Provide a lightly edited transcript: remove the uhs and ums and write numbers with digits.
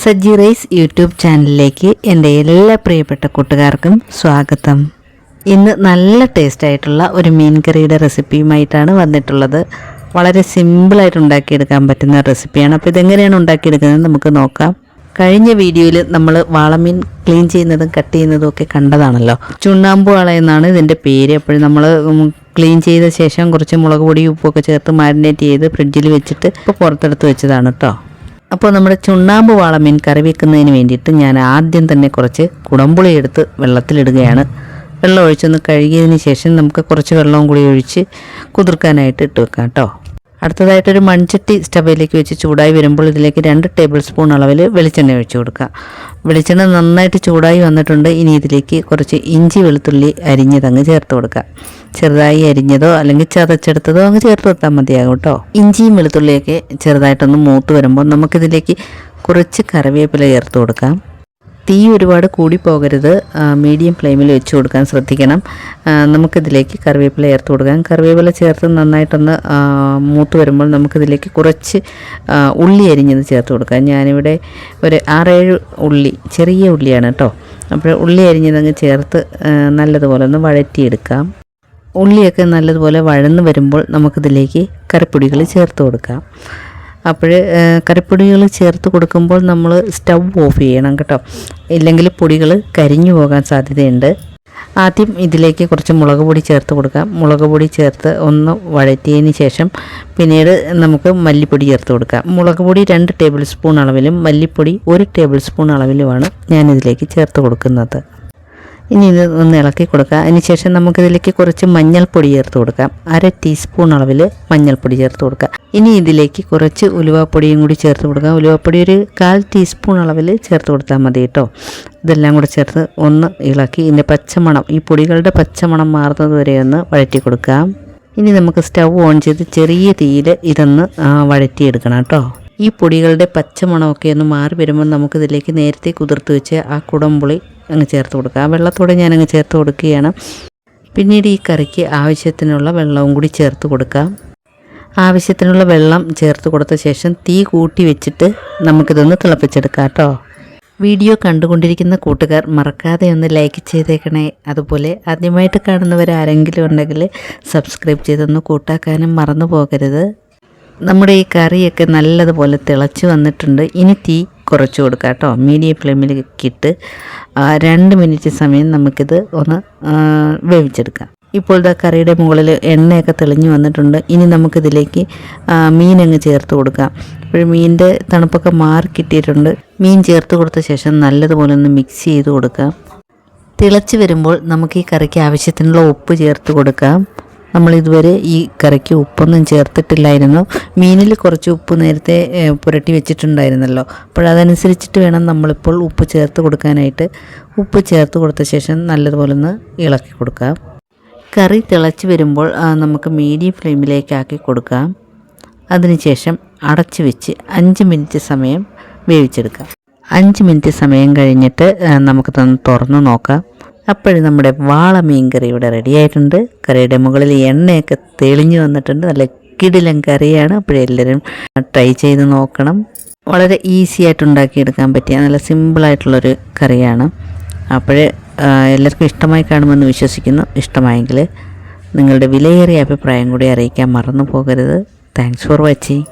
Sajji rice YouTube ചാനലിലേക്ക് എൻ്റെ എല്ലാ പ്രിയപ്പെട്ട കൂട്ടുകാർക്കും സ്വാഗതം. ഇന്ന് നല്ല ടേസ്റ്റായിട്ടുള്ള ഒരു മീൻ കറിയുടെ റെസിപ്പിയുമായിട്ടാണ് വന്നിട്ടുള്ളത്. വളരെ സിമ്പിളായിട്ട് ഉണ്ടാക്കിയെടുക്കാൻ പറ്റുന്ന റെസിപ്പിയാണ്. അപ്പോൾ ഇതെങ്ങനെയാണ് ഉണ്ടാക്കിയെടുക്കുന്നത് നമുക്ക് നോക്കാം. കഴിഞ്ഞ വീഡിയോയിൽ നമ്മൾ വാളമീൻ ക്ലീൻ ചെയ്യുന്നതും കട്ട് ചെയ്യുന്നതും ഒക്കെ കണ്ടതാണല്ലോ. ചുണ്ണാമ്പ് വാള എന്നാണ് ഇതിൻ്റെ പേര്. അപ്പോൾ നമ്മൾ ക്ലീൻ ചെയ്ത ശേഷം കുറച്ച് മുളക് പൊടി ഉപ്പൊക്കെ ചേർത്ത് മാരിനേറ്റ് ചെയ്ത് ഫ്രിഡ്ജിൽ വെച്ചിട്ട് ഇപ്പോൾ പുറത്തെടുത്ത് വെച്ചതാണ് കേട്ടോ. അപ്പോൾ നമ്മുടെ ചുണ്ണാമ്പ് വാളമീൻ കറി വെക്കുന്നതിന് വേണ്ടിയിട്ട് ഞാൻ ആദ്യം തന്നെ കുറച്ച് കുടംപുളി എടുത്ത് വെള്ളത്തിലിടുകയാണ്. വെള്ളം ഒഴിച്ചൊന്ന് കഴുകിയതിന് ശേഷം നമുക്ക് കുറച്ച് വെള്ളവും കൂടി ഒഴിച്ച് കുതിർക്കാനായിട്ട് ഇട്ട് വെക്കാം കേട്ടോ. അടുത്തതായിട്ടൊരു മൺചട്ടി സ്റ്റവിലേക്ക് വെച്ച് ചൂടായി വരുമ്പോൾ ഇതിലേക്ക് 2 ടേബിൾ സ്പൂൺ അളവിൽ വെളിച്ചെണ്ണ ഒഴിച്ച് കൊടുക്കാം. വെളിച്ചെണ്ണ നന്നായിട്ട് ചൂടായി വന്നിട്ടുണ്ട്. ഇനി ഇതിലേക്ക് കുറച്ച് ഇഞ്ചി വെളുത്തുള്ളി അരിഞ്ഞതങ്ങ് ചേർത്ത് കൊടുക്കാം. ചെറുതായി അരിഞ്ഞതോ അല്ലെങ്കിൽ ചതച്ചെടുത്തതോ അങ്ങ് ചേർത്ത് കൊടുത്താൽ മതിയാകും കേട്ടോ. ഇഞ്ചിയും വെളുത്തുള്ളിയൊക്കെ ചെറുതായിട്ടൊന്ന് മൂത്ത് വരുമ്പോൾ നമുക്കിതിലേക്ക് കുറച്ച് കറിവേപ്പില ചേർത്ത് കൊടുക്കാം. തീ ഒരുപാട് കൂടി പോകരുത്, മീഡിയം ഫ്ലെയിമിൽ വെച്ച് കൊടുക്കാൻ ശ്രദ്ധിക്കണം. നമുക്കിതിലേക്ക് കറിവേപ്പില ചേർത്ത് കൊടുക്കാം. കറിവേപ്പില ചേർത്ത് നന്നായിട്ടൊന്ന് മൂത്ത് വരുമ്പോൾ നമുക്കിതിലേക്ക് കുറച്ച് ഉള്ളി അരിഞ്ഞത് ചേർത്ത് കൊടുക്കാം. ഞാനിവിടെ ഒരു 6-7 ഉള്ളി, ചെറിയ ഉള്ളിയാണ് കേട്ടോ. അപ്പോൾ ഉള്ളി അരിഞ്ഞതങ്ങ് ചേർത്ത് നല്ലതുപോലെ ഒന്ന് വഴറ്റിയെടുക്കാം. ഉള്ളിയൊക്കെ നല്ലതുപോലെ വഴന്ന് വരുമ്പോൾ നമുക്കിതിലേക്ക് കറിപ്പൊടികൾ ചേർത്ത് കൊടുക്കാം. അപ്പോൾ കറിപ്പൊടികൾ ചേർത്ത് കൊടുക്കുമ്പോൾ നമ്മൾ സ്റ്റൗ ഓഫ് ചെയ്യണം കേട്ടോ, ഇല്ലെങ്കിൽ പൊടികൾ കരിഞ്ഞു പോകാൻ സാധ്യതയുണ്ട്. ആദ്യം ഇതിലേക്ക് കുറച്ച് മുളക് പൊടി ചേർത്ത് കൊടുക്കാം. മുളക് പൊടി ചേർത്ത് ഒന്ന് വഴറ്റിയതിന് ശേഷം പിന്നീട് നമുക്ക് മല്ലിപ്പൊടി ചേർത്ത് കൊടുക്കാം. മുളക് പൊടി 2 ടേബിൾ സ്പൂൺ അളവിലും മല്ലിപ്പൊടി 1 ടേബിൾ സ്പൂൺ അളവിലുമാണ് ഞാനിതിലേക്ക് ചേർത്ത് കൊടുക്കുന്നത്. ഇനി ഇത് ഒന്ന് ഇളക്കി കൊടുക്കുക. അതിനുശേഷം നമുക്കിതിലേക്ക് കുറച്ച് മഞ്ഞൾപ്പൊടി ചേർത്ത് കൊടുക്കാം. 1/2 ടീസ്പൂൺ അളവിൽ മഞ്ഞൾപ്പൊടി ചേർത്ത് കൊടുക്കുക. ഇനി ഇതിലേക്ക് കുറച്ച് ഉലുവാപ്പൊടിയും കൂടി ചേർത്ത് കൊടുക്കുക. ഉലുവാപ്പൊടി ഒരു 1/4 ടീസ്പൂൺ അളവിൽ ചേർത്ത് കൊടുത്താൽ മതി കേട്ടോ. ഇതെല്ലാം കൂടെ ചേർത്ത് ഒന്ന് ഇളക്കി ഇതിൻ്റെ പച്ചമണം, ഈ പൊടികളുടെ പച്ചമണം മാറുന്നത് വരെ ഒന്ന് വഴറ്റി കൊടുക്കാം. ഇനി നമുക്ക് സ്റ്റൗ ഓൺ ചെയ്ത് ചെറിയ തീയിൽ ഇതൊന്ന് വഴറ്റിയെടുക്കണം കേട്ടോ. ഈ പൊടികളുടെ പച്ചമണമൊക്കെ ഒന്ന് മാറി വരുമ്പോൾ നമുക്കിതിലേക്ക് നേരത്തെ കുതിർത്ത് വെച്ച് ആ കുടംപുളി അങ്ങ് ചേർത്ത് കൊടുക്കുക. ആ വെള്ളത്തോടെ ഞാനങ്ങ് ചേർത്ത് കൊടുക്കുകയാണ്. പിന്നീട് ഈ കറിക്ക് ആവശ്യത്തിനുള്ള വെള്ളവും കൂടി ചേർത്ത് കൊടുക്കാം. ആവശ്യത്തിനുള്ള വെള്ളം ചേർത്ത് കൊടുത്ത ശേഷം തീ കൂട്ടി വെച്ചിട്ട് നമുക്കിതൊന്ന് തിളപ്പിച്ചെടുക്കാം കേട്ടോ. വീഡിയോ കണ്ടുകൊണ്ടിരിക്കുന്ന കൂട്ടുകാർ മറക്കാതെ ഒന്ന് ലൈക്ക് ചെയ്തേക്കണേ. അതുപോലെ ആദ്യമായിട്ട് കാണുന്നവരാരെങ്കിലും ഉണ്ടെങ്കിൽ സബ്സ്ക്രൈബ് ചെയ്തൊന്ന് കൂട്ടാക്കാനും മറന്നു പോകരുത്. നമ്മുടെ ഈ കറിയൊക്കെ നല്ലതുപോലെ തിളച്ച് വന്നിട്ടുണ്ട്. ഇനി തീ കുറച്ച് കൊടുക്കാം കേട്ടോ. മീഡിയം ഫ്ലെയിമിലേക്ക് ഇട്ട് 2 മിനിറ്റ് സമയം നമുക്കിത് ഒന്ന് വേവിച്ചെടുക്കാം. ഇപ്പോൾ ഇതാ കറിയുടെ മുകളിൽ എണ്ണയൊക്കെ തെളിഞ്ഞ് വന്നിട്ടുണ്ട്. ഇനി നമുക്കിതിലേക്ക് മീനങ്ങ് ചേർത്ത് കൊടുക്കാം. അപ്പോൾ മീനിൻ്റെ തണുപ്പൊക്കെ മാറി കിട്ടിയിട്ടുണ്ട്. മീൻ ചേർത്ത് കൊടുത്ത ശേഷം നല്ലതുപോലെ ഒന്ന് മിക്സ് ചെയ്ത് കൊടുക്കാം. തിളച്ച് വരുമ്പോൾ നമുക്ക് ഈ കറിക്ക് ആവശ്യത്തിനുള്ള ഉപ്പ് ചേർത്ത് കൊടുക്കാം. നമ്മളിതുവരെ ഈ കറിക്ക് ഉപ്പൊന്നും ചേർത്തിട്ടില്ലായിരുന്നു. മീനിൽ കുറച്ച് ഉപ്പ് നേരത്തെ പുരട്ടി വെച്ചിട്ടുണ്ടായിരുന്നല്ലോ. അപ്പോൾ അതനുസരിച്ചിട്ട് വേണം നമ്മളിപ്പോൾ ഉപ്പ് ചേർത്ത് കൊടുക്കാനായിട്ട്. ഉപ്പ് ചേർത്ത് കൊടുത്ത ശേഷം നല്ലതുപോലെ ഒന്ന് ഇളക്കി കൊടുക്കാം. കറി തിളച്ച് വരുമ്പോൾ നമുക്ക് മീഡിയം ഫ്ലെയിമിലേക്കാക്കി കൊടുക്കാം. അതിനുശേഷം അടച്ച് വെച്ച് 5 മിനിറ്റ് സമയം വേവിച്ചെടുക്കാം. 5 മിനിറ്റ് സമയം കഴിഞ്ഞിട്ട് നമുക്കിതൊന്ന് തുറന്ന് നോക്കാം. അപ്പോഴും നമ്മുടെ വാളമീൻ കറി ഇവിടെ റെഡി ആയിട്ടുണ്ട്. കറിയുടെ മുകളിൽ എണ്ണയൊക്കെ തെളിഞ്ഞു വന്നിട്ടുണ്ട്. നല്ല കിടിലൻ കറിയാണ്. അപ്പോഴെല്ലാവരും ട്രൈ ചെയ്ത് നോക്കണം. വളരെ ഈസി ആയിട്ട് ഉണ്ടാക്കിയെടുക്കാൻ പറ്റിയ നല്ല സിമ്പിളായിട്ടുള്ളൊരു കറിയാണ്. അപ്പോൾ എല്ലാവർക്കും ഇഷ്ടമായി കാണുമെന്ന് വിശ്വസിക്കുന്നു. ഇഷ്ടമായെങ്കിൽ നിങ്ങളുടെ വിലയേറിയ അഭിപ്രായം കൂടി അറിയിക്കാൻ മറന്നു പോകരുത്. Thanks for watching.